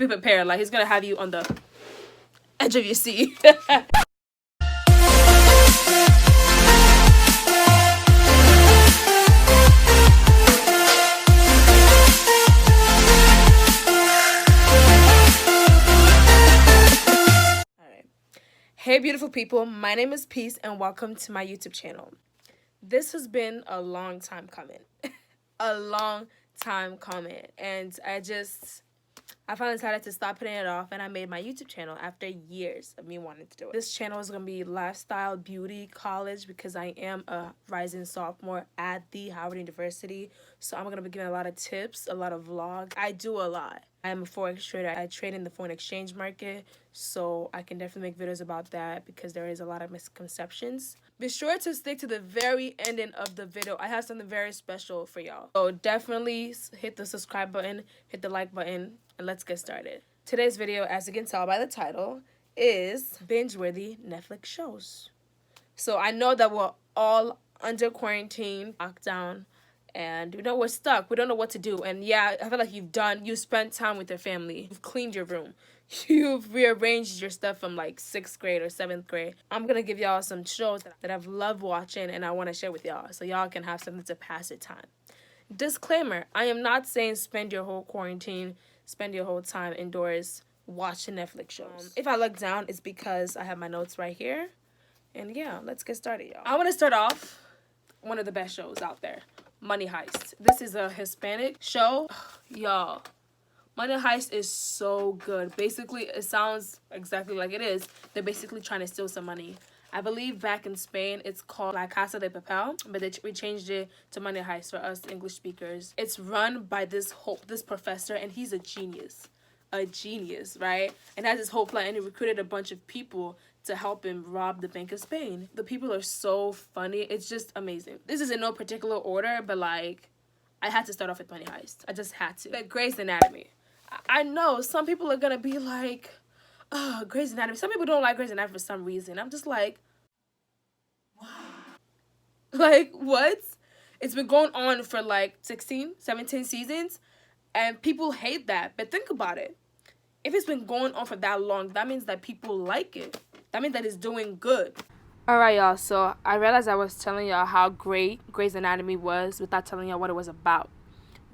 be prepared. Like, he's gonna have you on the edge of your seat. Hey beautiful people, my name is Peace and welcome to my YouTube channel. This has been a long time coming. A long time coming. And I finally decided to stop putting it off and I made my YouTube channel after years of me wanting to do it. This channel is going to be lifestyle, beauty, college because I am a rising sophomore at the Howard University. So I'm going to be giving a lot of tips, a lot of vlogs. I do a lot. I am a forex trader. I trade in the foreign exchange market, so I can definitely make videos about that because there is a lot of misconceptions. Be sure to stick to the very ending of the video. I have something very special for y'all. So definitely hit the subscribe button, hit the like button, and let's get started. Today's video, as you can tell by the title, is binge-worthy Netflix shows. So I know that we're all under quarantine, lockdown, and we're stuck. We don't know what to do. And yeah, I feel like you spent time with your family. You've cleaned your room. You've rearranged your stuff from like 6th grade or 7th grade. I'm going to give y'all some shows that I've loved watching and I want to share with y'all so y'all can have something to pass your time. Disclaimer, I am not saying spend your whole quarantine, spend your whole time indoors watching Netflix shows. If I look down, it's because I have my notes right here. And yeah, let's get started, y'all. I want to start off one of the best shows out there. Money Heist. This is a Hispanic show. Y'all, Money Heist is so good. Basically, it sounds exactly like it is. They're basically trying to steal some money. I believe back in Spain, it's called La Casa de Papel, but we changed it to Money Heist for us English speakers. It's run by this professor, and he's a genius, right? And has this whole plan, and he recruited a bunch of people to help him rob the Bank of Spain. The people are so funny. It's just amazing. This is in no particular order, but like, I had to start off with Money Heist. I just had to. Like Grey's Anatomy. I know some people are gonna be like, oh, Grey's Anatomy. Some people don't like Grey's Anatomy for some reason. I'm just like, wow. Like, what? It's been going on for like 16, 17 seasons, and people hate that. But think about it. If it's been going on for that long, that means that people like it. That means that it's doing good. Alright, y'all. So I realized I was telling y'all how great Grey's Anatomy was without telling y'all what it was about.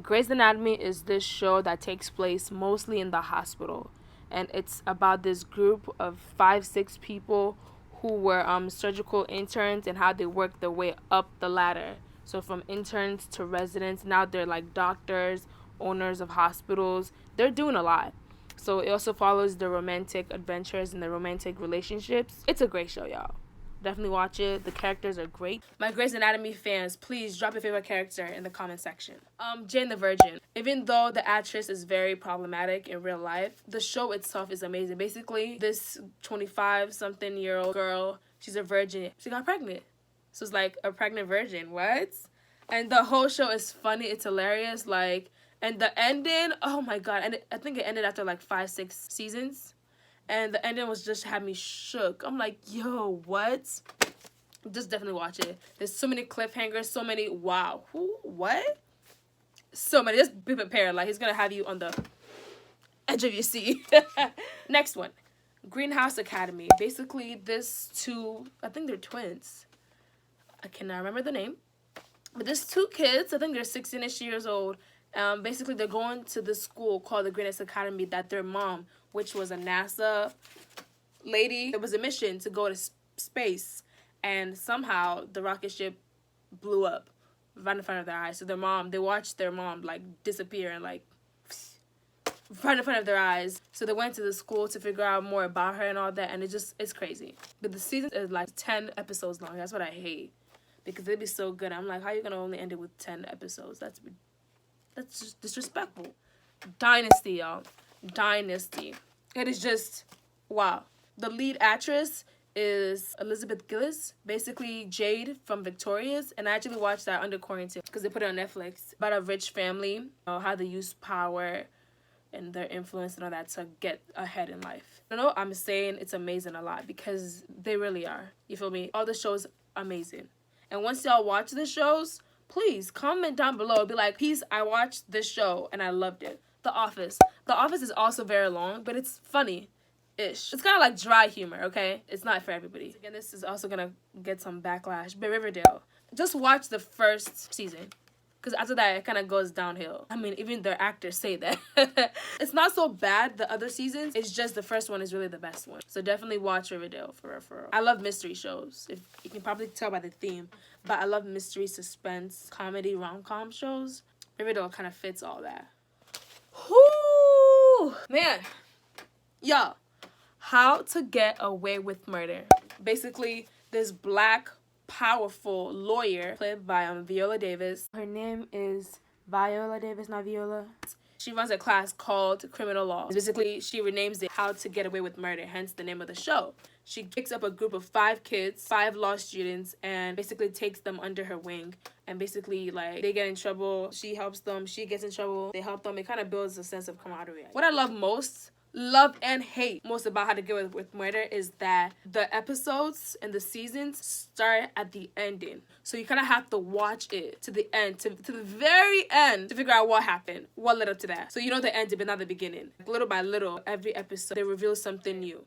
Grey's Anatomy is this show that takes place mostly in the hospital. And it's about this group of 5-6 people who were surgical interns and how they worked their way up the ladder. So from interns to residents, now they're like doctors, owners of hospitals. They're doing a lot. So it also follows the romantic adventures and the romantic relationships. It's a great show, y'all. Definitely watch it. The characters are great. My Grey's Anatomy fans, please drop your favorite character in the comment section. Jane the Virgin. Even though the actress is very problematic in real life, the show itself is amazing. Basically, this 25-something-year-old girl, she's a virgin. She got pregnant. So it's like a pregnant virgin. What? And the whole show is funny. It's hilarious. Like, and the ending, oh my god. And I think it ended after like 5-6 seasons. And the ending was just had me shook. I'm like, yo, what? Just definitely watch it. There's so many cliffhangers, so many, wow. Who? What? So many. Just be prepared. Like, he's going to have you on the edge of your seat. Next one. Greenhouse Academy. Basically, this two, I think they're twins. I cannot remember the name. But there's 2 kids. I think they're 16-ish years old. Basically, they're going to this school called the Greenhouse Academy that their mom, which was a NASA lady, it was a mission to go to space. And somehow the rocket ship blew up right in front of their eyes. So they watched their mom like disappear and like right in front of their eyes. So they went to the school to figure out more about her and all that. And it's crazy. But the season is like 10 episodes long. That's what I hate. Because they'd be so good. I'm like, how are you going to only end it with 10 episodes? That's just disrespectful. Dynasty, y'all. Dynasty. It is just, wow. The lead actress is Elizabeth Gillis, basically Jade from Victorious. And I actually watched that under quarantine because they put it on Netflix. About a rich family, how they use power and their influence and all that to get ahead in life. I know I'm saying it's amazing a lot because they really are. You feel me? All the shows, amazing. And once y'all watch the shows, please comment down below. Be like, peace, I watched this show and I loved it. The Office. The Office is also very long, but it's funny. Ish. It's kind of like dry humor, okay? It's not for everybody. Again, this is also gonna get some backlash. But Riverdale. Just watch the first season. Because after that, it kind of goes downhill. I mean, even the actors say that. It's not so bad, the other seasons. It's just the first one is really the best one. So definitely watch Riverdale for real. I love mystery shows. If you can probably tell by the theme. But I love mystery, suspense, comedy, rom-com shows. Riverdale kind of fits all that. Whoo! Man. Yo. How to Get Away with Murder. Basically, this black, powerful lawyer played by Viola Davis. Her name is Viola Davis, not Viola. She runs a class called Criminal Law. Basically, she renames it How to Get Away with Murder, hence the name of the show. She picks up a group of 5 kids, 5 law students, and basically takes them under her wing. And basically, like, they get in trouble, she helps them, she gets in trouble, they help them. It kind of builds a sense of camaraderie. What I love and hate most about How to Get Away with Murder is that the episodes and the seasons start at the ending. So you kind of have to watch it to the end, to the very end, to figure out what happened, what led up to that. So you know the ending, but not the beginning. Little by little, every episode, they reveal something new.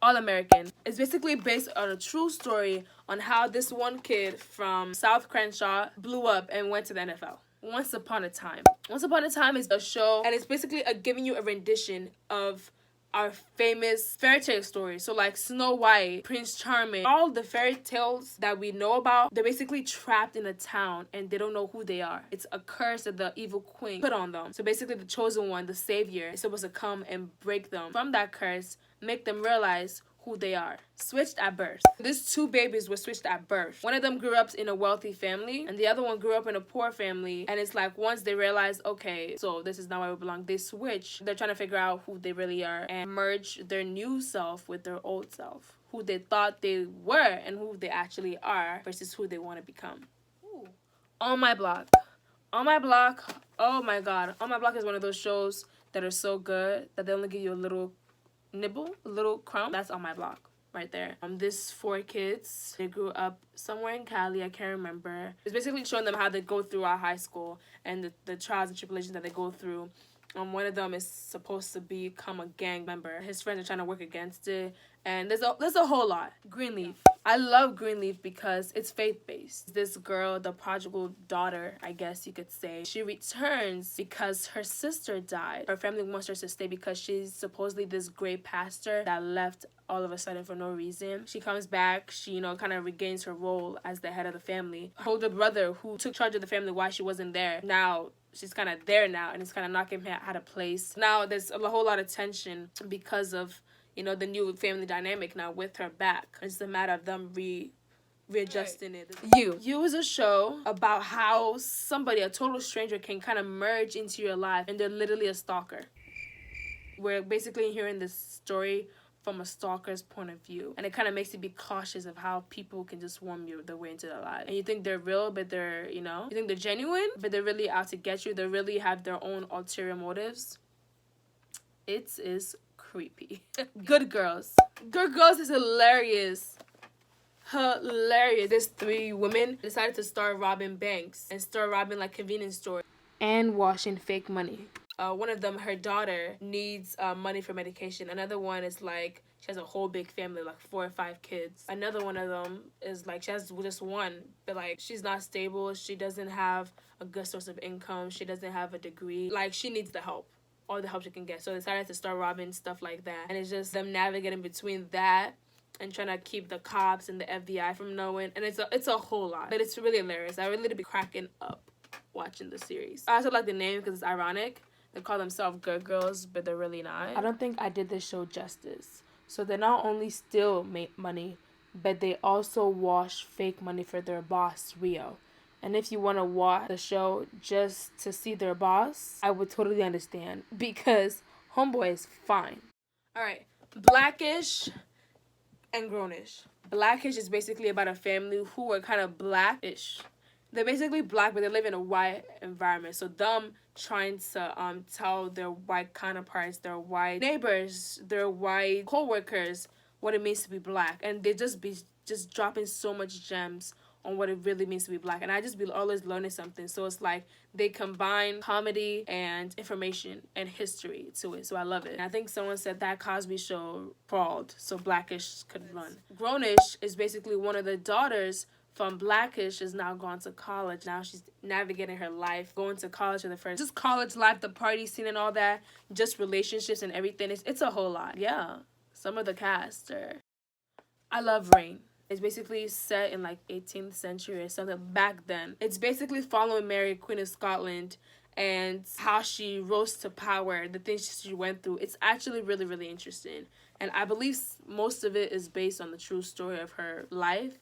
All American. It's basically based on a true story on how this one kid from South Crenshaw blew up and went to the NFL. Once Upon a Time. Once Upon a Time is a show, and it's basically giving you a rendition of our famous fairy tale stories. So like Snow White, Prince Charming, all the fairy tales that we know about, they're basically trapped in a town and they don't know who they are. It's a curse that the evil queen put on them. So basically the chosen one, the savior, is supposed to come and break them from that curse, make them realize who they are. Switched at birth. These 2 babies were switched at birth. One of them grew up in a wealthy family and the other one grew up in a poor family. And it's like once they realize, okay, so this is not where we belong, they switch. They're trying to figure out who they really are and merge their new self with their old self. Who they thought they were and who they actually are versus who they want to become. Ooh. On My Block. On My Block, oh my god. On My Block is one of those shows that are so good that they only give you a little nibble, a little crumb. That's On My Block right there. This 4 kids, they grew up somewhere in Cali, I can't remember. It's basically showing them how they go through our high school and the trials and tribulations that they go through. One of them is supposed to become a gang member. His friends are trying to work against it, and there's a whole lot. Greenleaf. I love Greenleaf because it's faith-based. This girl, the prodigal daughter, I guess you could say, she returns because her sister died. Her family wants her to stay because she's supposedly this great pastor that left all of a sudden for no reason. She comes back, she, kind of regains her role as the head of the family. Her older brother, who took charge of the family while she wasn't there, now she's kind of there now, and it's kind of knocking him out of place. Now there's a whole lot of tension because of, the new family dynamic now with her back. It's a matter of them readjusting it. You is a show about how somebody, a total stranger, can kind of merge into your life, and they're literally a stalker. We're basically hearing this story from a stalker's point of view, and it kind of makes you be cautious of how people can just worm their way into their life. And you think they're real, but they're, you think they're genuine, but they're really out to get you. They really have their own ulterior motives. It is creepy. Good Girls. Good Girls is hilarious. There's 3 women decided to start robbing banks and start robbing like convenience stores and washing fake money. One of them, her daughter, needs money for medication. Another one is like, she has a whole big family, like 4 or 5 kids. Another one of them is like, she has just one, but like, she's not stable. She doesn't have a good source of income. She doesn't have a degree. Like, she needs the help, all the help she can get. So they decided to start robbing, stuff like that. And it's just them navigating between that and trying to keep the cops and the FBI from knowing. And it's a whole lot, but it's really hilarious. I really did be cracking up watching the series. I also like the name because it's ironic. They call themselves Good Girls, but they're really not. I don't think I did this show justice. So they not only still make money, but they also wash fake money for their boss, Rio. And if you want to watch the show just to see their boss, I would totally understand because homeboy is fine. All right, Blackish and Gronish. Blackish is basically about a family who are kind of blackish. They're basically black, but they live in a white environment. So them trying to tell their white counterparts, their white neighbors, their white co-workers what it means to be black. And they just dropping so much gems on what it really means to be Black. And I just be always learning something. So it's like they combine comedy and information and history to it. So I love it. And I think someone said that Cosby Show crawled so Blackish could run. Gronish is basically one of the daughters from Blackish, is now gone to college. Now she's navigating her life, going to college for the first, just college life, the party scene and all that, just relationships and everything. It's a whole lot. Yeah, some of the cast are. I love Rain. It's basically set in like 18th century or something back then. It's basically following Mary, Queen of Scotland, and how she rose to power, the things she went through. It's actually really, really interesting. And I believe most of it is based on the true story of her life.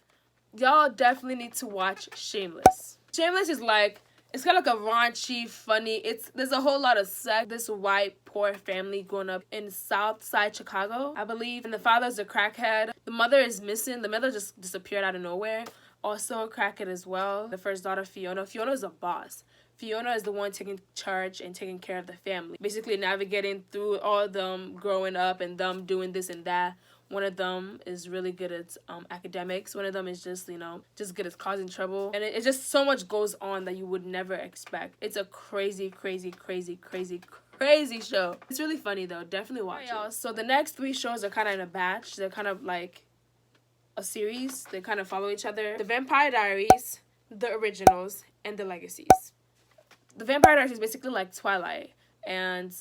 Y'all definitely need to watch Shameless. Shameless is like, it's kind of like a raunchy, funny, there's a whole lot of sex. This white, poor family growing up in South Side Chicago, I believe. And the father's a crackhead. The mother is missing. The mother just disappeared out of nowhere. Also a crackhead as well. The first daughter, Fiona. Fiona is a boss. Fiona is the one taking charge and taking care of the family. Basically navigating through all of them growing up and them doing this and that. One of them is really good at academics. One of them is just, just good at causing trouble. And it just so much goes on that you would never expect. It's a crazy, crazy, crazy, crazy, crazy show. It's really funny though. Definitely watch it. Y'all. So the next 3 shows are kind of in a batch. They're kind of like a series. They kind of follow each other. The Vampire Diaries, the originals, and the legacies. The Vampire Diaries is basically like Twilight. And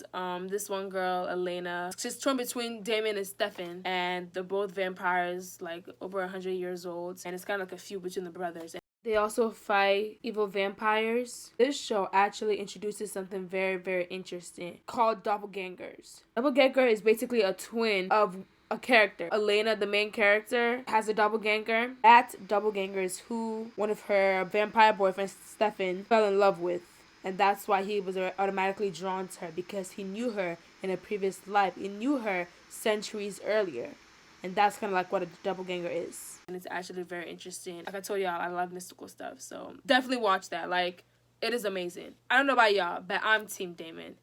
this one girl, Elena, she's torn between Damon and Stefan, and they're both vampires, like over 100 years old, and it's kind of like a feud between the brothers. They also fight evil vampires. This show actually introduces something very, very interesting called doppelgangers. Doppelganger is basically a twin of a character. Elena, the main character, has a doppelganger. That doppelganger is who one of her vampire boyfriends, Stefan, fell in love with. And that's why he was automatically drawn to her, because he knew her in a previous life. He knew her centuries earlier. And that's kind of like what a doppelganger is. And it's actually very interesting. Like I told y'all, I love mystical stuff. So definitely watch that. Like, it is amazing. I don't know about y'all, but I'm Team Damon.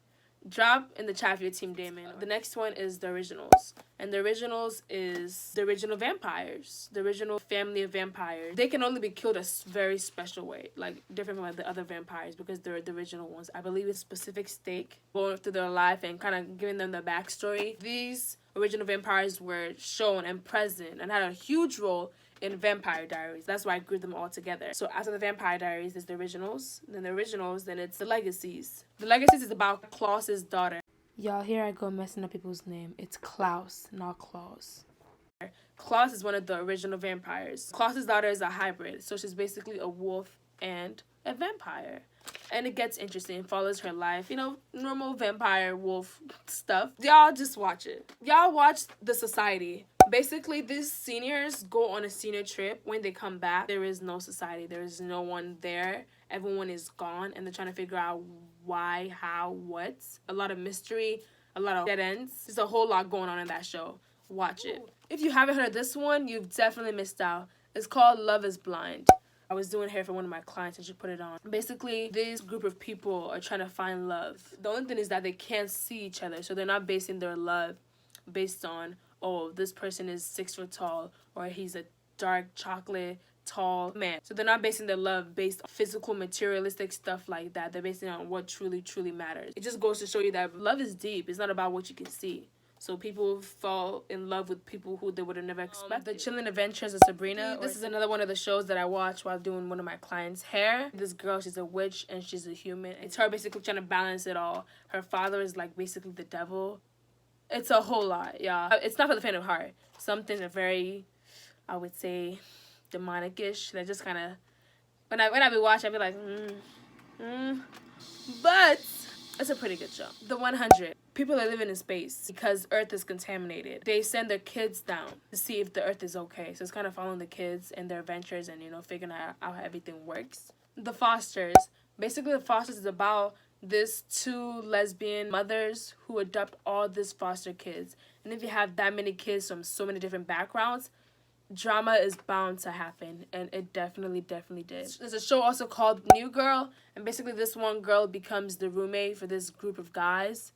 Drop in the chat if you're Team Damon. The next one is the originals. And the originals is the original vampires. The original family of vampires. They can only be killed a very special way. Like, different from like, the other vampires, because they're the original ones. I believe it's a specific stake going through their life and kind of giving them the backstory. These original vampires were shown and present and had a huge role in Vampire Diaries. That's why I grouped them all together. So after the Vampire Diaries is the originals. Then the originals, then it's the legacies. The legacies is about Klaus's daughter. Y'all, here I go messing up people's name. It's Klaus, not Klaus. Klaus is one of the original vampires. Klaus's daughter is a hybrid, so she's basically a wolf and a vampire. And it gets interesting. It follows her life. Normal vampire wolf stuff. Y'all just watch it. Y'all watch The Society. Basically, these seniors go on a senior trip. When they come back, there is no society. There is no one there. Everyone is gone, and they're trying to figure out why, how, what. A lot of mystery, a lot of dead ends. There's a whole lot going on in that show. Watch it. If you haven't heard of this one, you've definitely missed out. It's called Love is Blind. I was doing hair for one of my clients and she put it on. Basically, this group of people are trying to find love. The only thing is that they can't see each other, so they're not basing their love based on, oh, this person is 6 foot tall, or he's a dark chocolate tall man. So they're not basing their love based on physical, materialistic stuff like that. They're basing it on what truly, truly matters. It just goes to show you that love is deep. It's not about what you can see. So people fall in love with people who they would have never expected. The Chilling Adventures of Sabrina. This is another one of the shows that I watch while doing one of my clients' hair. This girl, she's a witch and she's a human. It's her basically trying to balance it all. Her father is like basically the devil. It's a whole lot, yeah. It's not for the faint of heart. Some things are very, I would say, demonic-ish. They're just kind of, when I be watching, I be like, But it's a pretty good show. The 100. People are living in space because Earth is contaminated. They send their kids down to see if the Earth is okay. So it's kind of following the kids and their adventures and, figuring out how everything works. The Fosters. Basically, The Fosters is about this 2 lesbian mothers who adopt all these foster kids. And if you have that many kids from so many different backgrounds, drama is bound to happen, and it definitely did. There's a show also called New Girl, and basically this one girl becomes the roommate for this group of guys.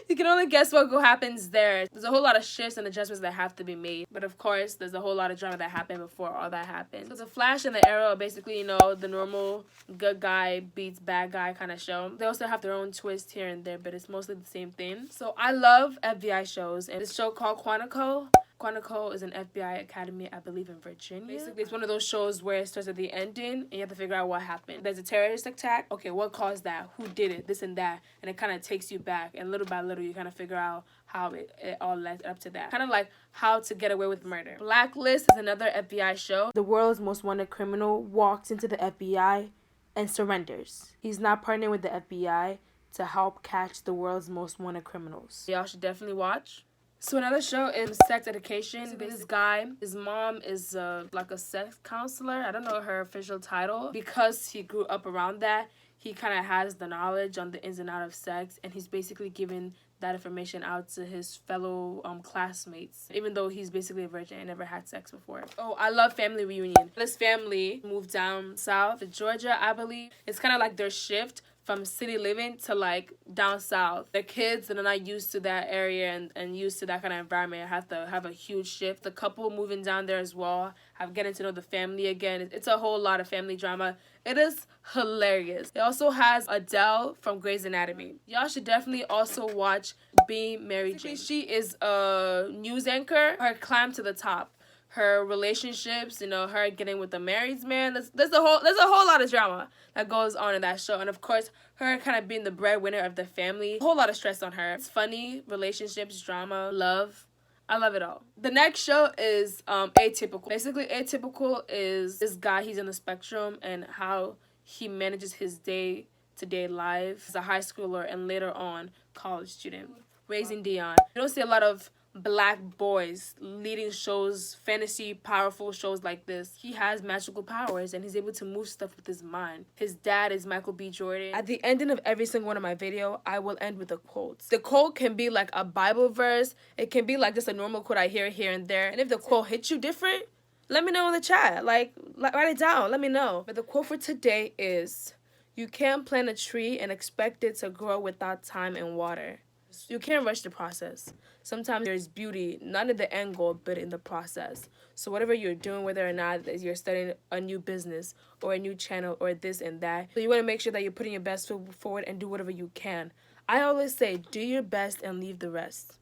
You can only guess what happens there. There's a whole lot of shifts and adjustments that have to be made. But of course, there's a whole lot of drama that happened before all that happened. So the Flash and the Arrow are basically, you know, the normal good guy beats bad guy kind of show. They also have their own twist here and there, but it's mostly the same thing. So I love FBI shows. And this show called Quantico. Quantico is an FBI academy, I believe, in Virginia. Basically, it's one of those shows where it starts at the ending and you have to figure out what happened. There's a terrorist attack. Okay, what caused that? Who did it? This and that. And it kind of takes you back. And little by little, you kind of figure out how it all led up to that. Kind of like How to Get Away with Murder. Blacklist is another FBI show. The world's most wanted criminal walks into the FBI and surrenders. He's not partnering with the FBI to help catch the world's most wanted criminals. Y'all should definitely watch. So another show is Sex Education. This guy, his mom is like a sex counselor. I don't know her official title. Because he grew up around that, he kind of has the knowledge on the ins and outs of sex, and he's basically giving that information out to his fellow classmates, even though he's basically a virgin and never had sex before. Oh, I love Family Reunion. This family moved down south to Georgia, I believe. It's kind of like their shift from city living to like down south. The kids that are not used to that area and used to that kind of environment have to have a huge shift. The couple moving down there as well, have getting to know the family again. It's a whole lot of family drama. It is hilarious. It also has Adele from Grey's Anatomy. Y'all should definitely also watch Being Mary Jane. She is a news anchor. Her climb to the top. Her relationships, you know, her getting with the married man. There's a whole lot of drama that goes on in that show. And of course, her kind of being the breadwinner of the family. A whole lot of stress on her. It's funny, relationships, drama, love. I love it all. The next show is Atypical. Basically, Atypical is this guy, he's on the spectrum, and how he manages his day-to-day life as a high schooler and later on college student. Raising Dion. You don't see a lot of Black boys leading shows, fantasy, powerful shows like this. He has magical powers and he's able to move stuff with his mind. His dad is Michael B. Jordan. At the ending of every single one of my video, I will end with a quote. The quote can be like a Bible verse. It can be like just a normal quote I hear here and there. And if the quote hits you different, let me know in the chat. Like write it down. Let me know. But the quote for today is, "You can't plant a tree and expect it to grow without time and water. You can't rush the process. Sometimes there's beauty, not in the end goal, but in the process." So whatever you're doing, whether or not you're starting a new business or a new channel or this and that, so you want to make sure that you're putting your best foot forward and do whatever you can. I always say, do your best and leave the rest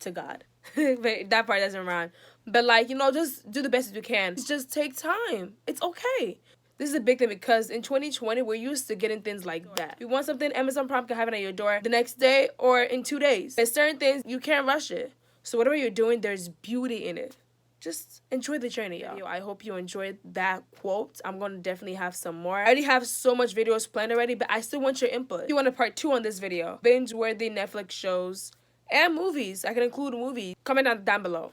to God. But that part doesn't rhyme. But like, you know, just do the best as you can. Just take time. It's okay. This is a big thing because in 2020, we're used to getting things like that. If you want something, Amazon Prime can have it at your door the next day or in 2 days. There's certain things, you can't rush it. So whatever you're doing, there's beauty in it. Just enjoy the journey, y'all. I hope you enjoyed that quote. I'm going to definitely have some more. I already have so much videos planned already, but I still want your input. If you want a part 2 on this video, binge-worthy Netflix shows and movies. I can include movies. Comment down below.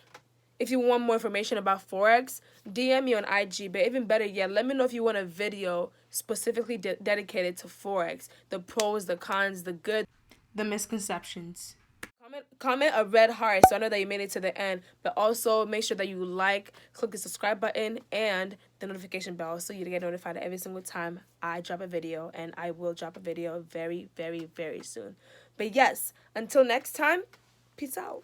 If you want more information about Forex, DM me on IG. But even better yet, let me know if you want a video specifically dedicated to Forex. The pros, the cons, the good, the misconceptions. Comment a red heart so I know that you made it to the end. But also make sure that you click the subscribe button and the notification bell so you get notified every single time I drop a video. And I will drop a video very, very, very soon. But yes, until next time, peace out.